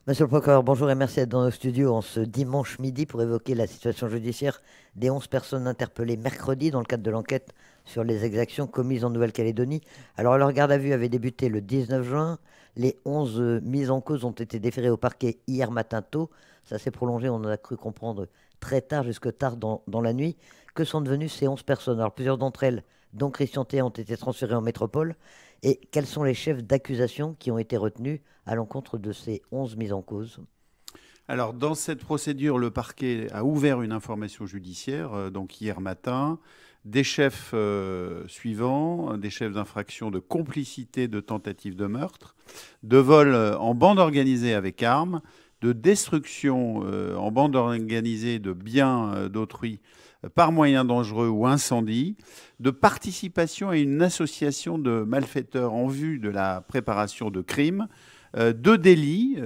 Monsieur le procureur, bonjour et merci d'être dans nos studios en ce dimanche midi pour évoquer la situation judiciaire des 11 personnes interpellées mercredi dans le cadre de l'enquête sur les exactions commises en Nouvelle-Calédonie. Alors, leur garde à vue avait débuté le 19 juin. Les 11 mises en cause ont été déférées au parquet hier matin tôt. Ça s'est prolongé, on a cru comprendre, très tard, jusque tard dans la nuit. Que sont devenues ces 11 personnes? Alors, plusieurs d'entre elles, dont Christian T, ont été transférées en métropole. Et quels sont les chefs d'accusation qui ont été retenus à l'encontre de ces 11 mises en cause? Alors, dans cette procédure, le parquet a ouvert une information judiciaire, donc hier matin, des chefs suivants, des chefs d'infraction de complicité de tentative de meurtre, de vol en bande organisée avec armes, de destruction en bande organisée de biens d'autrui par moyen dangereux ou incendie, de participation à une association de malfaiteurs en vue de la préparation de crimes, de délits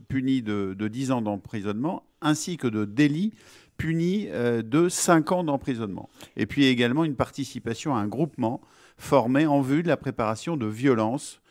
punis de 10 ans d'emprisonnement, ainsi que de délits punis de 5 ans d'emprisonnement. Et puis également une participation à un groupement formé en vue de la préparation de violences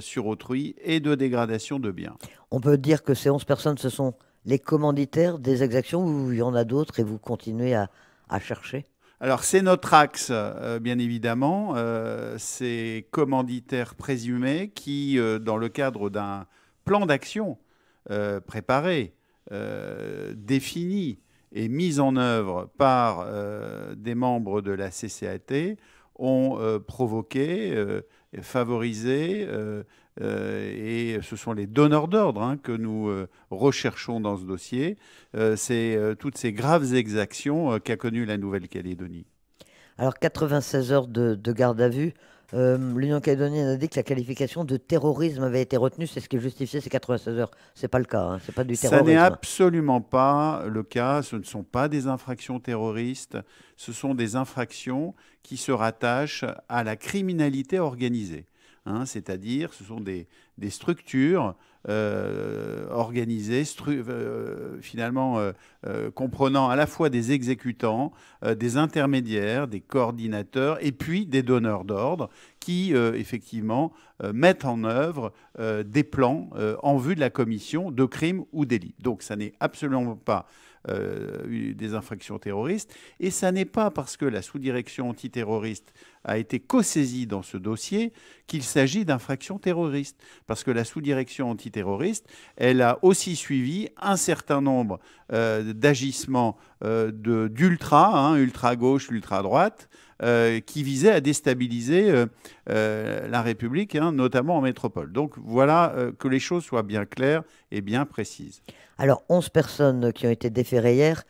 sur autrui et de dégradation de biens. On peut dire que ces 11 personnes, ce sont les commanditaires des exactions ou il y en a d'autres et vous continuez à chercher? Alors c'est notre axe, bien évidemment, ces commanditaires présumés qui, dans le cadre d'un plan d'action préparé, défini et mis en œuvre par des membres de la CCAT, ont provoqué, favorisé, et ce sont les donneurs d'ordre que nous recherchons dans ce dossier, c'est toutes ces graves exactions qu'a connues la Nouvelle-Calédonie. Alors, 96 heures de garde à vue. L'Union calédonienne a dit que la qualification de terrorisme avait été retenue. C'est ce qui justifiait ces 96 heures. C'est pas le cas, hein. C'est pas du Ça n'est terrorisme. absolument pas le cas. Ce ne sont pas des infractions terroristes. Ce sont des infractions qui se rattachent à la criminalité organisée. C'est-à-dire, ce sont des structures organisées, finalement comprenant à la fois des exécutants, des intermédiaires, des coordinateurs et puis des donneurs d'ordre qui, effectivement, mettent en œuvre des plans en vue de la commission de crimes ou délits. Donc, ça n'est absolument pas des infractions terroristes. Et ça n'est pas parce que la sous-direction antiterroriste a été co-saisie dans ce dossier qu'il s'agit d'infractions terroristes. Parce que la sous-direction antiterroriste, elle a aussi suivi un certain nombre d'agissements d'ultra, ultra-gauche, ultra-droite, qui visaient à déstabiliser la République, notamment en métropole. Donc voilà, que les choses soient bien claires et bien précises. Alors, 11 personnes qui ont été déférées hier.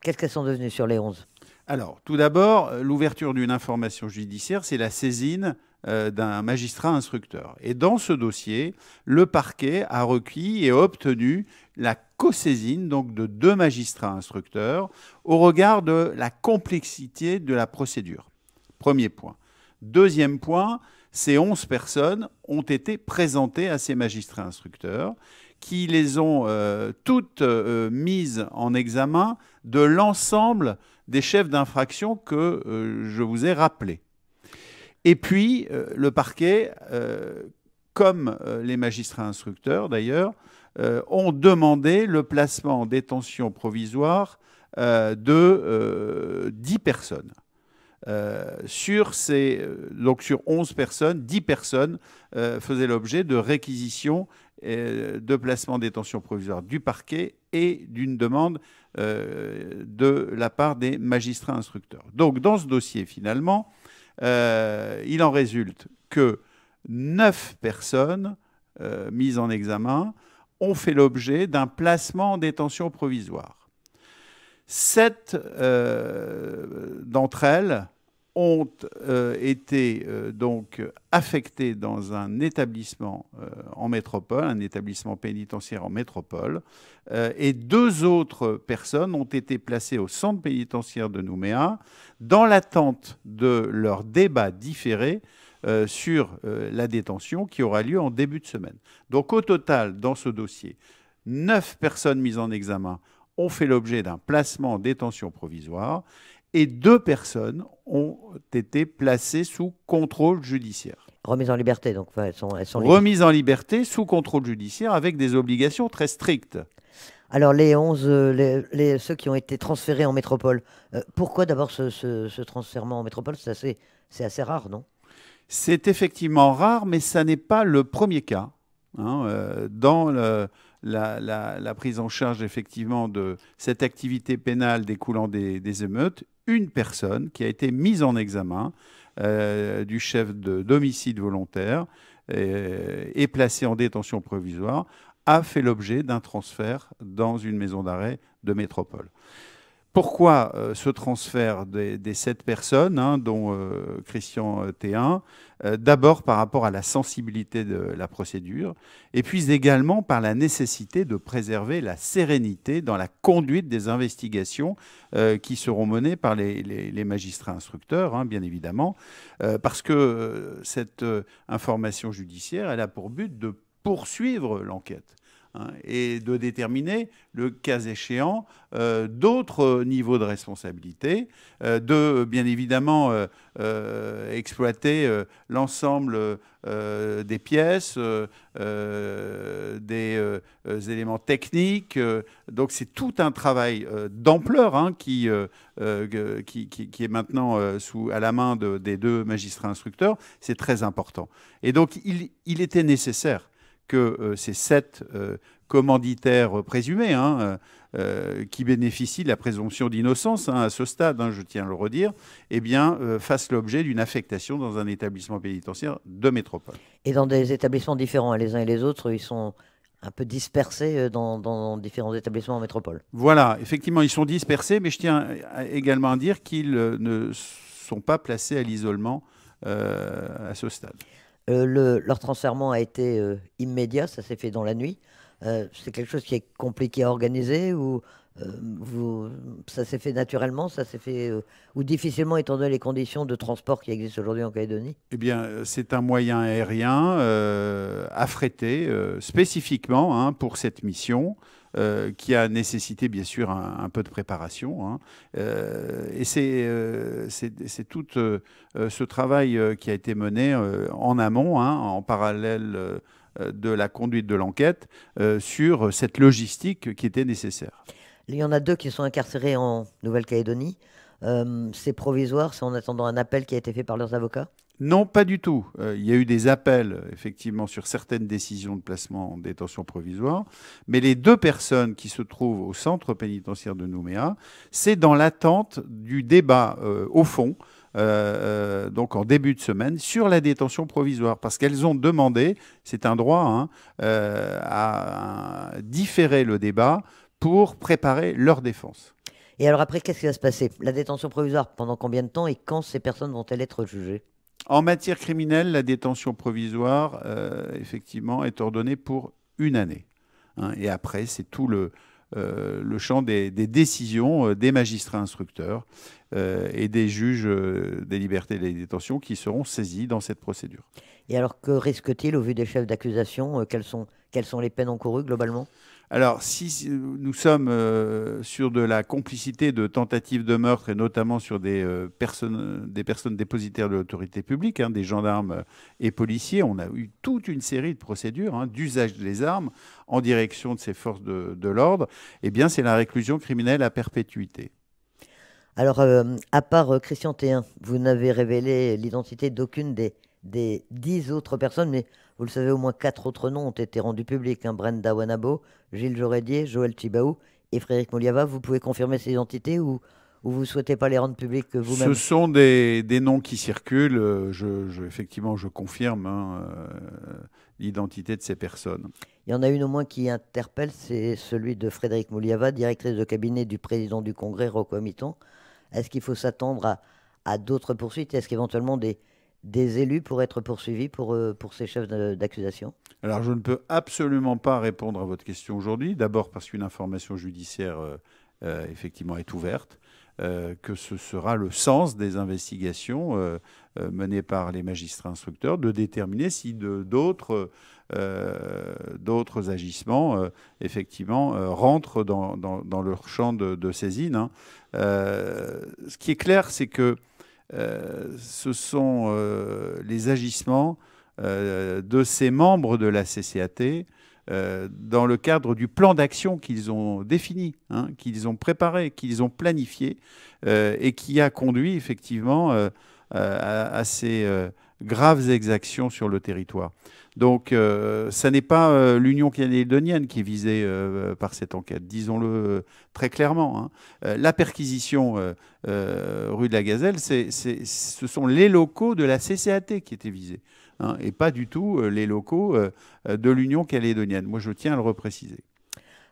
Qu'est-ce qu'elles sont devenues sur les 11? Alors, tout d'abord, l'ouverture d'une information judiciaire, c'est la saisine d'un magistrat instructeur. Et dans ce dossier, le parquet a requis et obtenu la co-saisine donc de 2 magistrats instructeurs au regard de la complexité de la procédure. Premier point. Deuxième point, ces 11 personnes ont été présentées à ces magistrats instructeurs qui les ont toutes mises en examen de l'ensemble des chefs d'infraction que je vous ai rappelés. Et puis, le parquet, comme les magistrats instructeurs d'ailleurs, ont demandé le placement en détention provisoire de 10 personnes. Donc sur 11 personnes, 10 personnes faisaient l'objet de réquisitions de placement en détention provisoire du parquet et d'une demande de la part des magistrats instructeurs. Donc dans ce dossier, finalement, il en résulte que 9 personnes mises en examen ont fait l'objet d'un placement en détention provisoire. 7 d'entre elles ont été donc affectées dans un établissement en métropole, un établissement pénitentiaire en métropole, et 2 autres personnes ont été placées au centre pénitentiaire de Nouméa dans l'attente de leur débat différé sur la détention qui aura lieu en début de semaine. Donc au total, dans ce dossier, 9 personnes mises en examen ont fait l'objet d'un placement en détention provisoire et 2 personnes ont été placées sous contrôle judiciaire. Remise en liberté, donc ouais, elles sont libres. Remises en liberté sous contrôle judiciaire avec des obligations très strictes. Alors les 11, ceux qui ont été transférés en métropole, pourquoi d'abord ce transfèrement en métropole? C'est assez rare, non? C'est effectivement rare, mais ça n'est pas le premier cas. Dans la prise en charge effectivement de cette activité pénale découlant des émeutes, une personne qui a été mise en examen du chef d'homicide volontaire et placée en détention provisoire a fait l'objet d'un transfert dans une maison d'arrêt de métropole. Pourquoi ce transfert des 7 personnes, dont Christian Théin? D'abord par rapport à la sensibilité de la procédure, et puis également par la nécessité de préserver la sérénité dans la conduite des investigations qui seront menées par les magistrats instructeurs, bien évidemment, parce que cette information judiciaire, elle a pour but de poursuivre l'enquête. Et de déterminer, le cas échéant, d'autres niveaux de responsabilité, de bien évidemment exploiter l'ensemble des pièces, des éléments techniques. Donc c'est tout un travail d'ampleur qui est maintenant à la main des 2 magistrats instructeurs. C'est très important. Et donc il était nécessaire que ces 7 commanditaires présumés, qui bénéficient de la présomption d'innocence à ce stade, je tiens à le redire, fassent l'objet d'une affectation dans un établissement pénitentiaire de métropole. Et dans des établissements différents, les uns et les autres, ils sont un peu dispersés dans différents établissements en métropole. Voilà, effectivement, ils sont dispersés, mais je tiens également à dire qu'ils ne sont pas placés à l'isolement à ce stade. Leur transfèrement a été immédiat, ça s'est fait dans la nuit. C'est quelque chose qui est compliqué à organiser ou ça s'est fait naturellement, ça s'est fait ou difficilement étant donné les conditions de transport qui existent aujourd'hui en Calédonie? Eh bien, c'est un moyen aérien affrété spécifiquement pour cette mission. Qui a nécessité bien sûr un peu de préparation. Et c'est tout ce travail qui a été mené en amont, en parallèle de la conduite de l'enquête, sur cette logistique qui était nécessaire. Il y en a 2 qui sont incarcérés en Nouvelle-Calédonie. C'est provisoire, c'est en attendant un appel qui a été fait par leurs avocats? Non, pas du tout. Il y a eu des appels, effectivement, sur certaines décisions de placement en détention provisoire. Mais les 2 personnes qui se trouvent au centre pénitentiaire de Nouméa, c'est dans l'attente du débat au fond, donc en début de semaine, sur la détention provisoire. Parce qu'elles ont demandé, c'est un droit, à différer le débat pour préparer leur défense. Et alors après, qu'est-ce qui va se passer? La détention provisoire, pendant combien de temps et quand ces personnes vont-elles être jugées? En matière criminelle, la détention provisoire, effectivement, est ordonnée pour 1 année. Et après, c'est tout le champ des décisions des magistrats instructeurs et des juges des libertés et des détentions qui seront saisis dans cette procédure. Et alors, que risque-t-il au vu des chefs d'accusation? Quelles sont les peines encourues globalement? Alors, si nous sommes sur de la complicité de tentatives de meurtre, et notamment sur des personnes dépositaires de l'autorité publique, des gendarmes et policiers, on a eu toute une série de procédures d'usage des armes en direction de ces forces de l'ordre, eh bien, c'est la réclusion criminelle à perpétuité. Alors, à part Christian Théin, vous n'avez révélé l'identité d'aucune des 10 autres personnes, mais vous le savez, au moins 4 autres noms ont été rendus publics. Brenda Wanabo, Gilles Jorédier, Joël Chibaou et Frédéric Mouliava. Vous pouvez confirmer ces identités ou vous ne souhaitez pas les rendre publiques vous-même? Ce sont des noms qui circulent. Effectivement, je confirme l'identité de ces personnes. Il y en a une au moins qui interpelle, c'est celui de Frédéric Mouliava, directrice de cabinet du président du Congrès, Rocco Amiton. Est-ce qu'il faut s'attendre à d'autres poursuites? Est-ce qu'éventuellement des élus pourraient être poursuivis pour ces chefs d'accusation? Alors, je ne peux absolument pas répondre à votre question aujourd'hui. D'abord parce qu'une information judiciaire, effectivement, est ouverte. que ce sera le sens des investigations menées par les magistrats instructeurs de déterminer si d'autres agissements, effectivement, rentrent dans leur champ de saisine. Hein. Ce qui est clair, c'est que ce sont les agissements de ces membres de la CCAT dans le cadre du plan d'action qu'ils ont défini, hein, qu'ils ont préparé, qu'ils ont planifié, et qui a conduit effectivement à ces graves exactions sur le territoire. Donc, ça n'est pas l'Union calédonienne qui est visée par cette enquête, disons-le très clairement. Hein. La perquisition rue de la Gazelle, ce sont les locaux de la CCAT qui étaient visés, hein, et pas du tout les locaux de l'Union calédonienne. Moi, je tiens à le repréciser.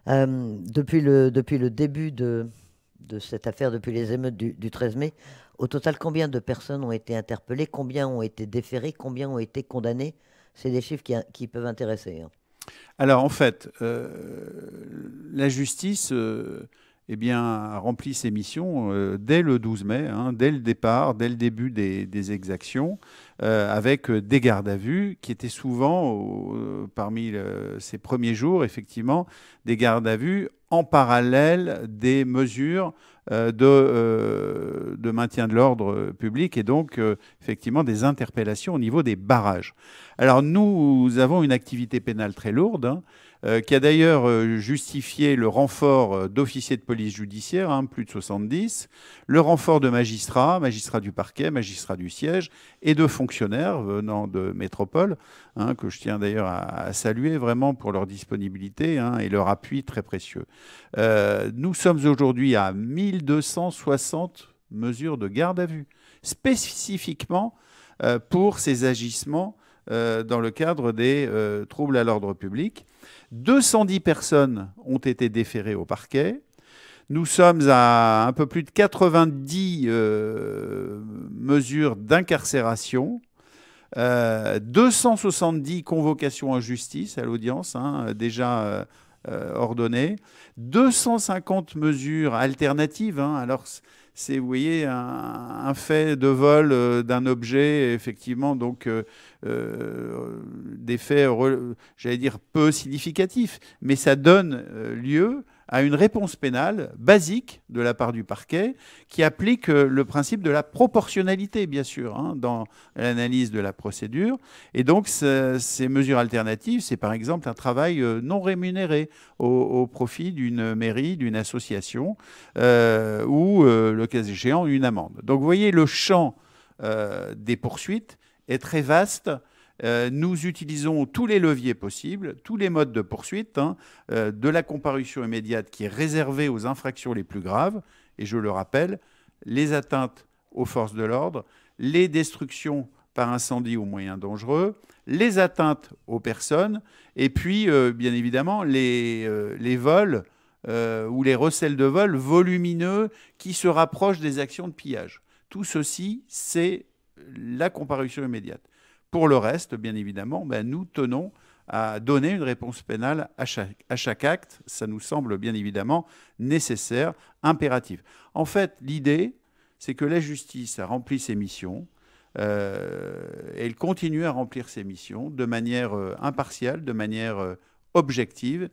Depuis le début de cette affaire, depuis les émeutes du 13 mai, au total, combien de personnes ont été interpellées, combien ont été déférées, combien ont été condamnées? C'est des chiffres qui peuvent intéresser. Hein. Alors, en fait, la justice eh bien, a rempli ses missions dès le 12 mai, hein, dès le départ, dès le début des exactions, avec des gardes à vue qui étaient souvent, parmi ces premiers jours, effectivement, des gardes à vue en parallèle des mesures de maintien de l'ordre public et donc effectivement des interpellations au niveau des barrages. Alors nous avons une activité pénale très lourde, hein, qui a d'ailleurs justifié le renfort d'officiers de police judiciaire, hein, plus de 70, le renfort de magistrats du parquet, magistrats du siège, et de fonctionnaires venant de métropole, hein, que je tiens d'ailleurs à saluer vraiment pour leur disponibilité, hein, et leur appui très précieux. Nous sommes aujourd'hui à 1260 mesures de garde à vue, spécifiquement pour ces agissements dans le cadre des troubles à l'ordre public. 210 personnes ont été déférées au parquet. Nous sommes à un peu plus de 90 mesures d'incarcération, 270 convocations en justice à l'audience, hein, déjà ordonnées, 250 mesures alternatives. Hein, alors, c'est, vous voyez, un fait de vol d'un objet, effectivement, donc des faits, j'allais dire, peu significatifs, mais ça donne lieu à une réponse pénale basique de la part du parquet qui applique le principe de la proportionnalité, bien sûr, hein, dans l'analyse de la procédure. Et donc, ces mesures alternatives, c'est par exemple un travail non rémunéré au profit d'une mairie, d'une association, ou, le cas échéant, une amende. Donc, vous voyez, le champ des poursuites est très vaste. Nous utilisons tous les leviers possibles, tous les modes de poursuite, hein, de la comparution immédiate qui est réservée aux infractions les plus graves, et je le rappelle, les atteintes aux forces de l'ordre, les destructions par incendie ou moyens dangereux, les atteintes aux personnes, et puis, bien évidemment, les vols ou les recels de vol volumineux qui se rapprochent des actions de pillage. Tout ceci, c'est la comparution immédiate. Pour le reste, bien évidemment, nous tenons à donner une réponse pénale à chaque acte. Ça nous semble bien évidemment nécessaire, impératif. En fait, l'idée, c'est que la justice a rempli ses missions. Elle continue à remplir ses missions de manière impartiale, de manière objective.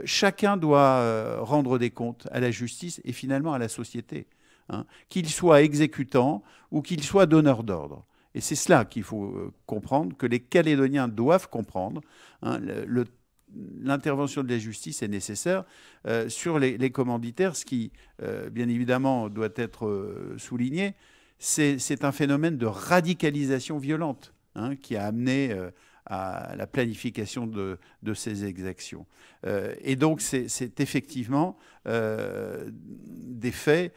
Chacun doit rendre des comptes à la justice et finalement à la société, hein, qu'il soit exécutant ou qu'il soit donneur d'ordre. Et c'est cela qu'il faut comprendre, que les Calédoniens doivent comprendre. Hein, l'intervention de la justice est nécessaire sur les commanditaires. Ce qui, bien évidemment, doit être souligné, c'est un phénomène de radicalisation violente, hein, qui a amené à la planification de ces exactions. Et donc, c'est effectivement des faits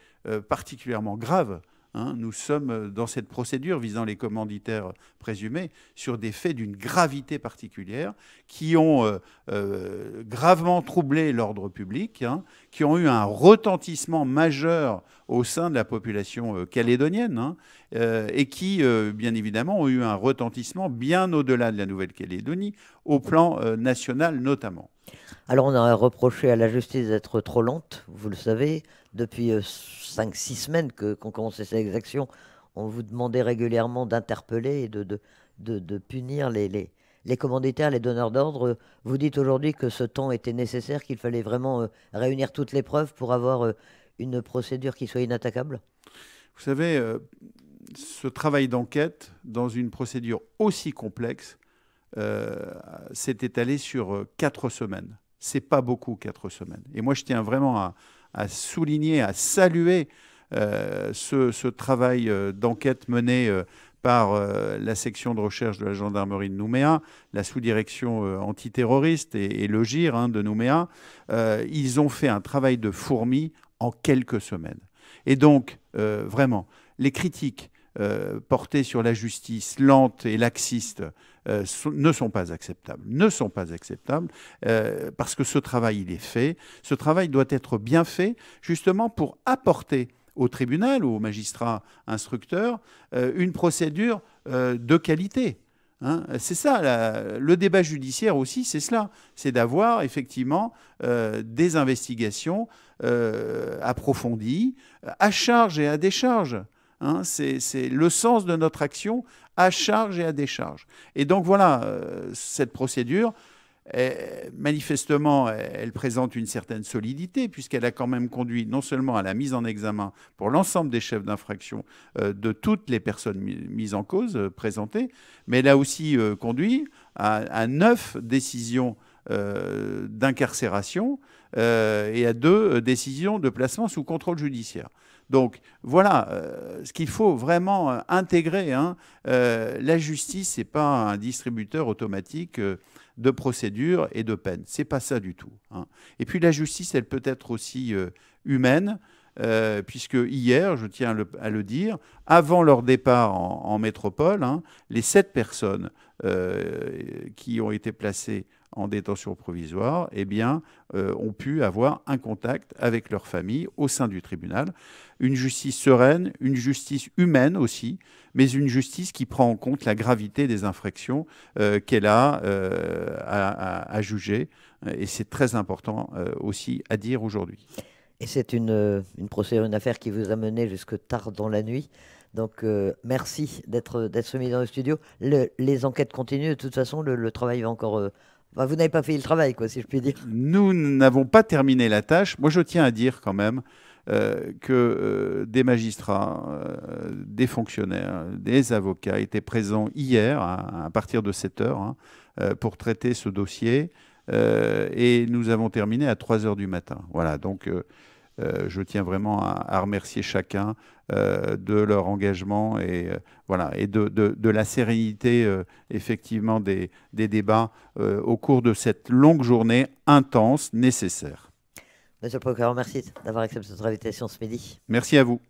particulièrement graves. Hein, nous sommes dans cette procédure visant les commanditaires présumés sur des faits d'une gravité particulière qui ont gravement troublé l'ordre public, hein, qui ont eu un retentissement majeur au sein de la population calédonienne, hein, et qui, bien évidemment, ont eu un retentissement bien au-delà de la Nouvelle-Calédonie, au plan national notamment. Alors, on a reproché à la justice d'être trop lente, vous le savez. Depuis 5-6 semaines qu'on commençait ces exactions, on vous demandait régulièrement d'interpeller et de punir les commanditaires, les donneurs d'ordre. Vous dites aujourd'hui que ce temps était nécessaire, qu'il fallait vraiment réunir toutes les preuves pour avoir une procédure qui soit inattaquable? Vous savez, ce travail d'enquête dans une procédure aussi complexe euh, s'est étalé sur 4 semaines. C'est pas beaucoup, 4 semaines. Et moi, je tiens vraiment à souligner, à saluer ce travail d'enquête mené par la section de recherche de la gendarmerie de Nouméa, la sous-direction antiterroriste et le GIR de Nouméa. Ils ont fait un travail de fourmi en quelques semaines. Et donc, vraiment, les critiques portées sur la justice lente et laxiste ne sont pas acceptables. Ne sont pas acceptables parce que ce travail, il est fait. Ce travail doit être bien fait justement pour apporter au tribunal ou au magistrat instructeur une procédure de qualité. Hein, c'est ça, le débat judiciaire aussi, c'est cela. C'est d'avoir effectivement des investigations approfondies, à charge et à décharge. Hein, c'est le sens de notre action, à charge et à décharge. Et donc voilà, cette procédure, manifestement, elle présente une certaine solidité, puisqu'elle a quand même conduit non seulement à la mise en examen pour l'ensemble des chefs d'infraction de toutes les personnes mises en cause, présentées, mais elle a aussi conduit à 9 décisions d'incarcération et à 2 décisions de placement sous contrôle judiciaire. Donc voilà, ce qu'il faut vraiment intégrer, hein, la justice, ce n'est pas un distributeur automatique de procédures et de peines. Ce n'est pas ça du tout. Hein. Et puis la justice, elle peut être aussi humaine, puisque hier, je tiens à le dire, avant leur départ en métropole, hein, les 7 personnes qui ont été placées en détention provisoire, eh bien, ont pu avoir un contact avec leur famille au sein du tribunal. Une justice sereine, une justice humaine aussi, mais une justice qui prend en compte la gravité des infractions qu'elle a à juger. Et c'est très important aussi à dire aujourd'hui. Et c'est une procédure, une affaire qui vous a mené jusque tard dans la nuit. Donc, merci d'être venu dans le studio. Les enquêtes continuent. De toute façon, le travail va encore. Enfin, vous n'avez pas fait le travail, quoi, si je puis dire. Nous n'avons pas terminé la tâche. Moi, je tiens à dire quand même que des magistrats, des fonctionnaires, des avocats étaient présents hier à partir de 7 heures hein, pour traiter ce dossier. Et nous avons terminé à 3 heures du matin. Voilà, donc je tiens vraiment à remercier chacun de leur engagement et, voilà, et de la sérénité effectivement des débats au cours de cette longue journée intense, nécessaire. Monsieur le procureur, merci d'avoir accepté notre invitation ce midi. Merci à vous.